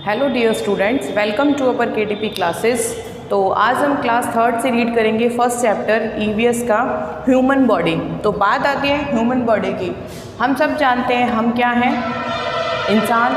Hello dear students, welcome to upper KTP classes. तो आज हम क्लास थर्ड से रीड करेंगे फर्स्ट चैप्टर ईवीएस का ह्यूमन बॉडी। तो बात आती है ह्यूमन बॉडी की। हम सब जानते हैं हम क्या हैं, इंसान।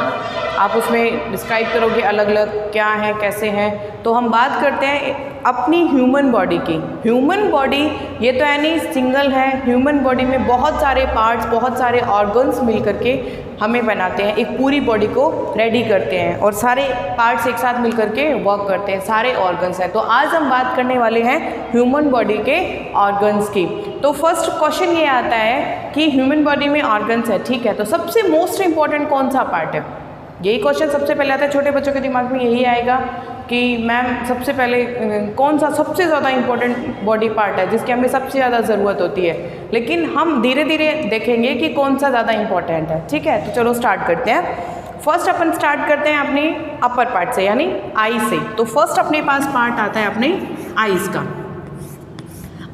आप उसमें डिस्क्राइब करोगे अलग अलग क्या है कैसे हैं। तो हम बात करते हैं अपनी ह्यूमन बॉडी की। ह्यूमन बॉडी ये तो यानी सिंगल है। ह्यूमन बॉडी में बहुत सारे पार्ट्स, बहुत सारे ऑर्गन्स मिल करके हमें बनाते हैं, एक पूरी बॉडी को रेडी करते हैं और सारे पार्ट्स एक साथ मिल करके वर्क करते हैं, सारे ऑर्गन्स हैं। तो आज हम बात करने वाले हैं ह्यूमन बॉडी के ऑर्गन्स की। तो फर्स्ट क्वेश्चन ये आता है कि ह्यूमन बॉडी में ऑर्गन्स है, ठीक है, तो सबसे मोस्ट इंपॉर्टेंट कौन सा पार्ट है? यही क्वेश्चन सबसे पहले आता है, छोटे बच्चों के दिमाग में यही आएगा कि मैम सबसे पहले कौन सा सबसे ज़्यादा इम्पोर्टेंट बॉडी पार्ट है जिसकी हमें सबसे ज़्यादा ज़रूरत होती है। लेकिन हम धीरे धीरे देखेंगे कि कौन सा ज़्यादा इम्पोर्टेंट है, ठीक है। तो चलो स्टार्ट करते हैं। फर्स्ट अपन स्टार्ट करते हैं अपनी अपर पार्ट से, यानी आई से। तो फर्स्ट अपने पास पार्ट आता है अपने आईज़ का।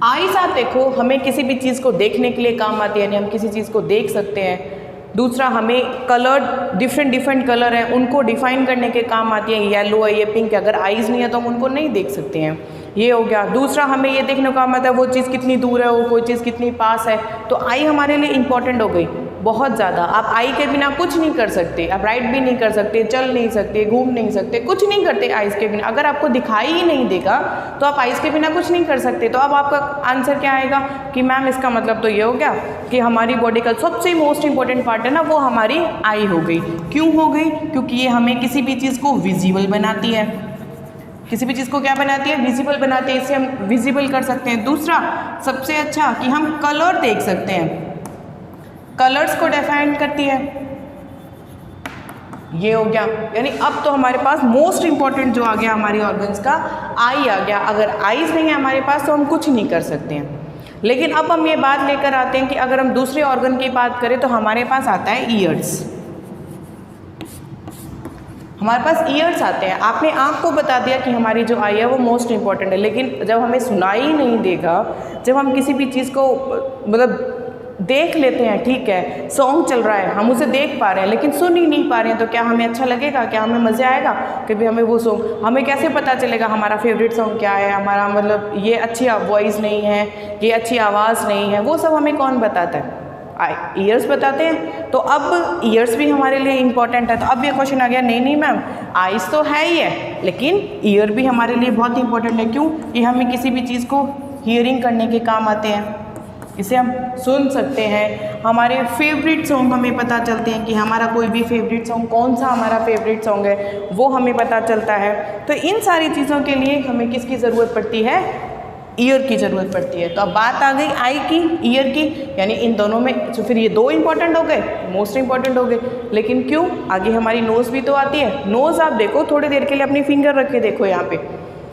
आईज़ आप देखो, हमें किसी भी चीज़ को देखने के लिए काम आती है, यानी हम किसी चीज़ को देख सकते हैं। दूसरा, हमें कलर डिफरेंट कलर हैं उनको डिफाइन करने के काम आती है। येलो है, ये पिंक है, अगर आईज़ नहीं है तो हम उनको नहीं देख सकते हैं, ये हो गया। दूसरा, हमें ये देखने का काम आता है वो चीज़ कितनी दूर है, वो कोई चीज़ कितनी पास है। तो आई हमारे लिए इंपॉर्टेंट हो गई बहुत ज़्यादा। आप आई के बिना कुछ नहीं कर सकते, आप राइड भी नहीं कर सकते, चल नहीं सकते, घूम नहीं सकते, कुछ नहीं करते आइज़ के बिना। अगर आपको दिखाई ही नहीं देगा तो आप आइज़ के बिना कुछ नहीं कर सकते। तो अब आपका आंसर क्या आएगा कि मैम इसका मतलब तो ये हो गया कि हमारी बॉडी का सबसे मोस्ट इंपॉर्टेंट पार्ट है ना, वो हमारी आई हो गई। क्यों हो गई? क्योंकि ये हमें किसी भी चीज़ को विजिबल बनाती है। किसी भी चीज़ को क्या बनाती है? विजिबल बनाती है, इसे हम विजिबल कर सकते हैं। दूसरा सबसे अच्छा कि हम कलर देख सकते हैं, कलर्स को डिफाइन करती है, ये हो गया। यानी अब तो हमारे पास मोस्ट इंपॉर्टेंट जो आ गया हमारी ऑर्गन्स का, आई आ गया। अगर आईज नहीं है हमारे पास तो हम कुछ नहीं कर सकते हैं। लेकिन अब हम ये बात लेकर आते हैं कि अगर हम दूसरे ऑर्गन की बात करें तो हमारे पास आता है ईयर्स। हमारे पास ईयर्स आते हैं। आपने आँख को बता दिया कि हमारी जो आई है वो मोस्ट इंपॉर्टेंट है, लेकिन जब हमें सुनाई नहीं देगा, जब हम किसी भी चीज़ को मतलब देख लेते हैं, ठीक है, सॉन्ग चल रहा है, हम उसे देख पा रहे हैं लेकिन सुन ही नहीं पा रहे हैं, तो क्या हमें अच्छा लगेगा? क्या हमें मज़े आएगा? कभी हमें वो सॉन्ग, हमें कैसे पता चलेगा हमारा फेवरेट सॉन्ग क्या है, हमारा मतलब ये अच्छी वॉइस नहीं है, ये अच्छी आवाज़ नहीं है, वो सब हमें कौन बताता है? ईयर्स बताते हैं। तो अब ईयर्स भी हमारे लिए इंपॉर्टेंट है। तो अब ये क्वेश्चन आ गया, नहीं मैम आइज़ तो है ही है, लेकिन ईयर भी हमारे लिए बहुत इंपॉर्टेंट है। क्यों? ये हमें किसी भी चीज़ को हियरिंग करने के काम आते हैं, इसे हम सुन सकते हैं। हमारे फेवरेट सॉन्ग हमें पता चलते हैं कि हमारा कोई भी फेवरेट सॉन्ग कौन सा हमारा फेवरेट सॉन्ग है, वो हमें पता चलता है। तो इन सारी चीज़ों के लिए हमें किसकी ज़रूरत पड़ती है? ईयर की ज़रूरत पड़ती है। तो अब बात आ गई आई की, ईयर की, यानी इन दोनों में तो फिर ये दो इंपॉर्टेंट हो गए, मोस्ट इंपॉर्टेंट हो गए। लेकिन क्यों? आगे हमारी नोज़ भी तो आती है। नोज़ आप देखो, थोड़ी देर के लिए अपनी फिंगर रख के देखो, यहाँ पे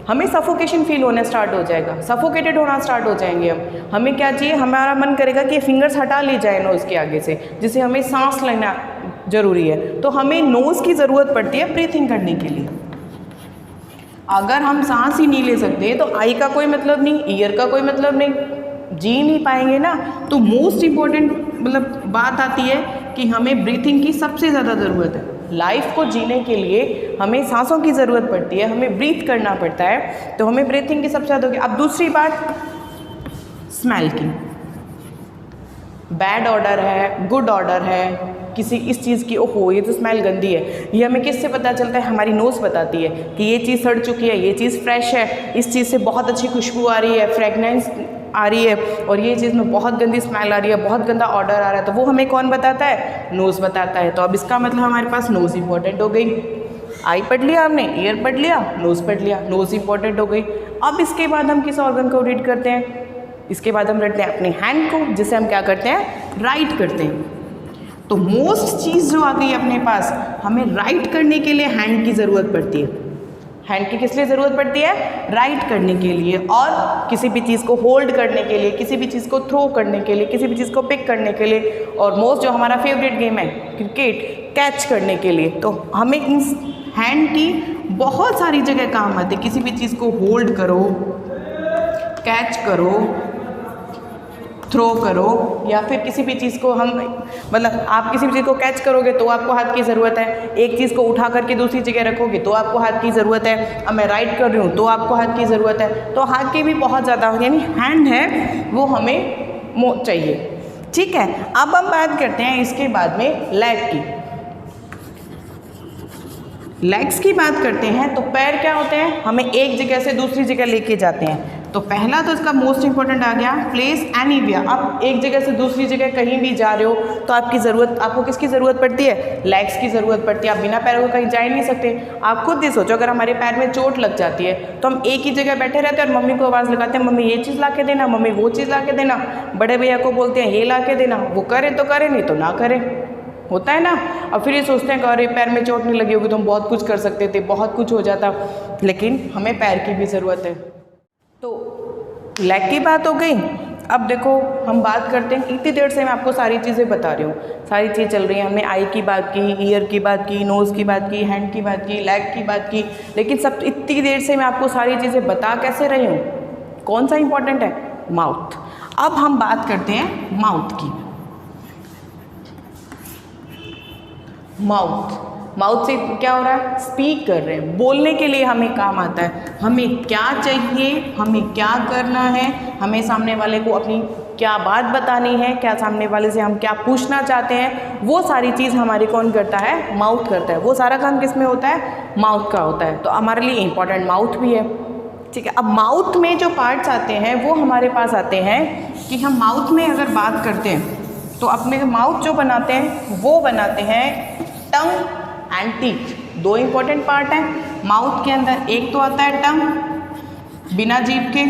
हमें सफोकेशन फील होना स्टार्ट हो जाएगा, सफोकेटेड होना स्टार्ट हो जाएंगे हम। हमें क्या चाहिए? हमारा मन करेगा कि फिंगर्स हटा ली जाए नोज़ के आगे से, जिससे हमें सांस लेना जरूरी है। तो हमें नोज़ की ज़रूरत पड़ती है ब्रीथिंग करने के लिए। अगर हम सांस ही नहीं ले सकते तो आई का कोई मतलब नहीं, ईयर का कोई मतलब नहीं, जी नहीं पाएंगे ना। तो मोस्ट इम्पॉर्टेंट मतलब बात आती है कि हमें ब्रीथिंग की सबसे ज़्यादा ज़रूरत है। लाइफ को जीने के लिए हमें सांसों की ज़रूरत पड़ती है, हमें ब्रीथ करना पड़ता है, तो हमें ब्रीथिंग की सबसे ज़्यादा होगी। अब दूसरी बात स्मेल की। बैड ऑर्डर है, गुड ऑर्डर है किसी इस चीज़ की, ओहो ये तो स्मेल गंदी है, ये हमें किससे पता चलता है? हमारी नोज़ बताती है कि ये चीज़ सड़ चुकी है, ये चीज़ फ्रेश है, इस चीज़ से बहुत अच्छी खुशबू आ रही है, फ्रेगनेंस आ रही है, और ये चीज़ में बहुत गंदी स्मेल आ रही है, बहुत गंदा ऑर्डर आ रहा है। तो वो हमें कौन बताता है? नोज़ बताता है। तो अब इसका मतलब हमारे पास नोज़ इंपॉर्टेंट हो गई। आई पढ़ लिया हमने, ईयर पढ़ लिया, नोज़ पढ़ लिया, नोज़ इंपॉर्टेंट हो गई। अब इसके बाद हम किस ऑर्गन को रीड करते हैं? इसके बाद हम रखते हैं अपने हैंड को, जिसे हम क्या करते हैं? राइट करते हैं। तो मोस्ट चीज़ जो आ गई अपने पास, हमें राइट करने के लिए हैंड की ज़रूरत पड़ती है। हैंड की किस लिए ज़रूरत पड़ती है? राइट करने के लिए, और किसी भी चीज़ को होल्ड करने के लिए, किसी भी चीज़ को थ्रो करने के लिए, किसी भी चीज़ को पिक करने के लिए, और मोस्ट जो हमारा फेवरेट गेम है क्रिकेट, कैच करने के लिए। तो हमें इन हैंड की बहुत सारी जगह काम आती है। किसी भी चीज़ को होल्ड करो, कैच करो, थ्रो करो या फिर किसी भी चीज़ को हम मतलब आप किसी भी चीज़ को कैच करोगे तो आपको हाथ की ज़रूरत है, एक चीज़ को उठा करके दूसरी जगह रखोगे तो आपको हाथ की ज़रूरत है, अब मैं राइड कर रही हूँ तो आपको हाथ की ज़रूरत है। तो हाथ की भी बहुत ज़्यादा यानी हैंड है वो हमें चाहिए। ठीक है, अब हम बात करते हैं इसके बाद में लेग की। लेग्स की बात करते हैं तो पैर क्या होते हैं, हमें एक जगह से दूसरी जगह लेके जाते हैं। तो पहला तो इसका मोस्ट इंपॉर्टेंट आ गया प्लेस एनीवेयर। आप एक जगह से दूसरी जगह कहीं भी जा रहे हो तो आपको किसकी ज़रूरत पड़ती है, लेग्स की ज़रूरत पड़ती है। आप बिना पैरों को कहीं जा ही नहीं सकते। आप खुद ही सोचो, अगर हमारे पैर में चोट लग जाती है तो हम एक ही जगह बैठे रहते हैं और मम्मी को आवाज़ लगाते हैं, मम्मी ये चीज़ ला के देना, मम्मी वो चीज़ ला के देना, बड़े भैया को बोलते हैं ये ला के देना, वो करे तो करे नहीं तो ना करे, होता है ना। अब फिर ये सोचते हैं कि अरे पैर में चोट नहीं लगी होगी तो हम बहुत कुछ कर सकते थे, बहुत कुछ हो जाता, लेकिन हमें पैर की भी ज़रूरत है। तो लेग की बात हो गई। अब देखो हम बात करते हैं, इतनी देर से मैं आपको सारी चीज़ें बता रही हूँ, सारी चीज़ चल रही है। हमने आई की बात की, ईयर की बात की, नोज़ की बात की, हैंड की बात की, लेग की बात की, लेकिन सब इतनी देर से मैं आपको सारी चीज़ें बता कैसे रही हूँ, कौन सा इंपॉर्टेंट है, माउथ। अब हम बात करते हैं माउथ की। माउथ से क्या हो रहा है, स्पीक कर रहे हैं, बोलने के लिए हमें काम आता है। हमें क्या चाहिए, हमें क्या करना है, हमें सामने वाले को अपनी क्या बात बतानी है, क्या सामने वाले से हम क्या पूछना चाहते हैं, वो सारी चीज़ हमारी कौन करता है, माउथ करता है। वो सारा काम किस में होता है, माउथ का होता है। तो हमारे लिए इम्पॉर्टेंट माउथ भी है। ठीक है, अब माउथ में जो पार्ट्स आते हैं वो हमारे पास आते हैं कि हम माउथ में अगर बात करते हैं तो अपने माउथ जो बनाते हैं वो बनाते हैं टंग एंड टीथ। दो इंपॉर्टेंट पार्ट हैं माउथ के अंदर। एक तो आता है टंग, बिना जीभ के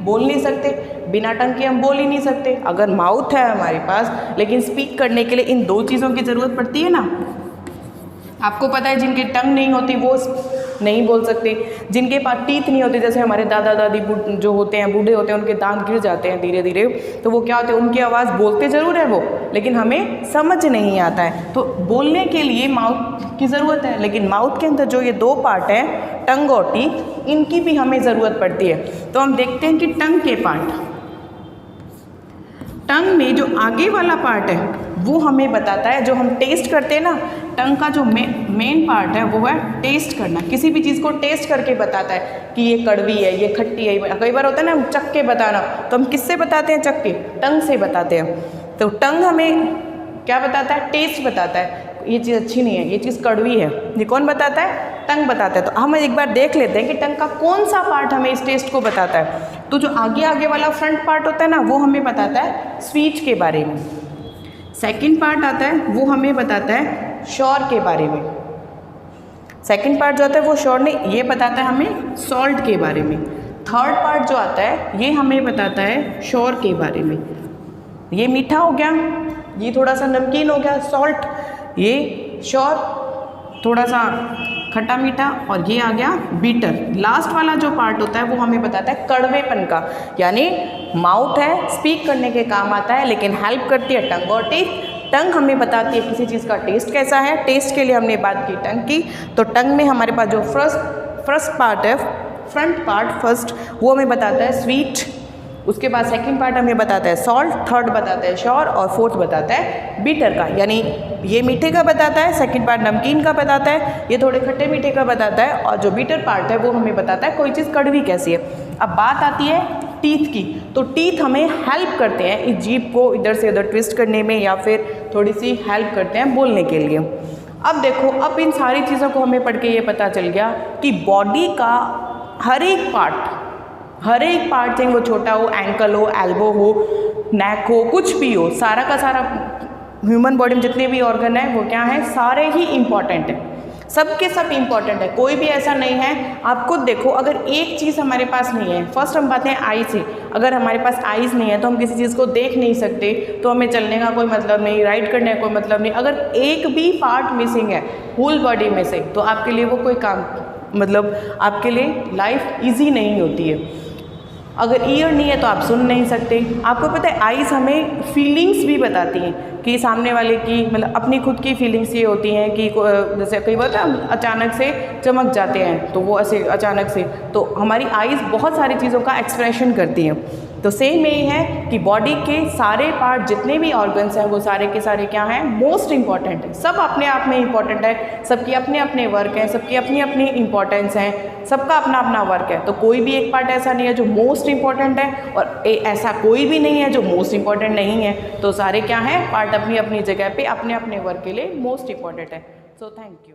बोल नहीं सकते, बिना टंग के हम बोल ही नहीं सकते। अगर माउथ है हमारे पास, लेकिन स्पीक करने के लिए इन दो चीज़ों की ज़रूरत पड़ती है ना। आपको पता है जिनकी टंग नहीं होती वो नहीं बोल सकते, जिनके पास टीथ नहीं होते, जैसे हमारे दादा दादी जो होते हैं, बूढ़े होते हैं, उनके दांत गिर जाते हैं धीरे धीरे, तो वो क्या होते हैं, उनकी आवाज़ बोलते ज़रूर है वो, लेकिन हमें समझ नहीं आता है। तो बोलने के लिए माउथ की ज़रूरत है, लेकिन माउथ के अंदर जो ये दो पार्ट हैं टंग और टीथ, इनकी भी हमें ज़रूरत पड़ती है। तो हम देखते हैं कि टंग के पार्ट, टंग में जो आगे वाला पार्ट है वो हमें बताता है, जो हम टेस्ट करते हैं ना, टंग का जो मेन पार्ट है वो है टेस्ट करना। किसी भी चीज़ को टेस्ट करके बताता है कि ये कड़वी है, ये खट्टी है। कई बार होता है ना चख के बताना, तो हम किससे बताते हैं, चख के, टंग से बताते हैं। तो टंग हमें क्या बताता है, टेस्ट बताता है, ये चीज़ अच्छी नहीं है, ये चीज़ कड़वी है, ये कौन बताता है, टंग बताता है। तो हम एक बार देख लेते हैं कि टंग का कौन सा पार्ट हमें इस टेस्ट को बताता है। तो जो आगे वाला फ्रंट पार्ट होता है ना, वो हमें बताता है स्पीच के बारे में। सेकंड पार्ट आता है वो हमें बताता है श्योर के बारे में। सेकंड पार्ट जो आता है वो श्योर नहीं, ये बताता है हमें सॉल्ट के बारे में। थर्ड पार्ट जो आता है ये हमें बताता है श्योर के बारे में। ये मीठा हो गया, ये थोड़ा सा नमकीन हो गया सॉल्ट, ये श्योर थोड़ा सा खट्टा मीठा, और ये आ गया बीटर। लास्ट वाला जो पार्ट होता है वो हमें बताता है कड़वेपन का। यानी माउथ है, स्पीक करने के काम आता है, लेकिन हेल्प करती है टंग और टीथ। टंग हमें बताती है किसी चीज़ का टेस्ट कैसा है, टेस्ट के लिए हमने बात की टंग की। तो टंग में हमारे पास जो फर्स्ट पार्ट है, फ्रंट पार्ट फर्स्ट, वो हमें बताता है स्वीट। उसके बाद सेकंड पार्ट हमें बताता है सॉल्ट, थर्ड बताता है श्योर, और फोर्थ बताता है बीटर का। यानी ये मीठे का बताता है, सेकंड पार्ट नमकीन का बताता है, ये थोड़े खट्टे मीठे का बताता है, और जो बीटर पार्ट है वो हमें बताता है कोई चीज़ कड़वी कैसी है। अब बात आती है टीथ की। तो टीथ हमें हेल्प करते हैं इस जीभ को इधर से उधर ट्विस्ट करने में, या फिर थोड़ी सी हेल्प करते हैं बोलने के लिए। अब देखो, अब इन सारी चीज़ों को हमें पढ़ के ये पता चल गया कि बॉडी का हर एक पार्ट, चाहे वो छोटा हो, एंकल हो, एल्बो हो, नेक हो, कुछ भी हो, सारा का सारा ह्यूमन बॉडी में जितने भी ऑर्गन है वो क्या है, सारे ही इम्पॉर्टेंट है, सबके सब इम्पॉर्टेंट है, कोई भी ऐसा नहीं है। आप खुद देखो, अगर एक चीज़ हमारे पास नहीं है, फर्स्ट हम बात है आई से, अगर हमारे पास आईज़ नहीं है तो हम किसी चीज़ को देख नहीं सकते, तो हमें चलने का कोई मतलब नहीं, राइड करने का कोई मतलब नहीं। अगर एक भी पार्ट मिसिंग है होल बॉडी में से, तो आपके लिए वो कोई काम, मतलब आपके लिए लाइफ ईजी नहीं होती है। अगर ईयर नहीं है तो आप सुन नहीं सकते। आपको पता है आईज़ हमें फीलिंग्स भी बताती हैं कि सामने वाले की, मतलब अपनी खुद की फीलिंग्स ये होती हैं कि जैसे कई बार अचानक से चमक जाते हैं, तो वो ऐसे अचानक से, तो हमारी आईज़ बहुत सारी चीज़ों का एक्सप्रेशन करती हैं। तो सेम यही है कि बॉडी के सारे पार्ट जितने भी ऑर्गन्स हैं वो सारे के सारे क्या हैं, मोस्ट इंपॉर्टेंट है। सब अपने आप में इंपॉर्टेंट है, सबकी अपने अपने वर्क हैं, सबकी अपनी अपनी इंपॉर्टेंस है, सबका अपना अपना वर्क है। तो कोई भी एक पार्ट ऐसा नहीं है जो मोस्ट इंपॉर्टेंट है और ऐसा कोई भी नहीं है जो मोस्ट इंपॉर्टेंट नहीं है। तो सारे क्या हैं, पार्ट अपनी अपनी जगह पे अपने अपने वर्क के लिए मोस्ट इंपॉर्टेंट है। So thank you.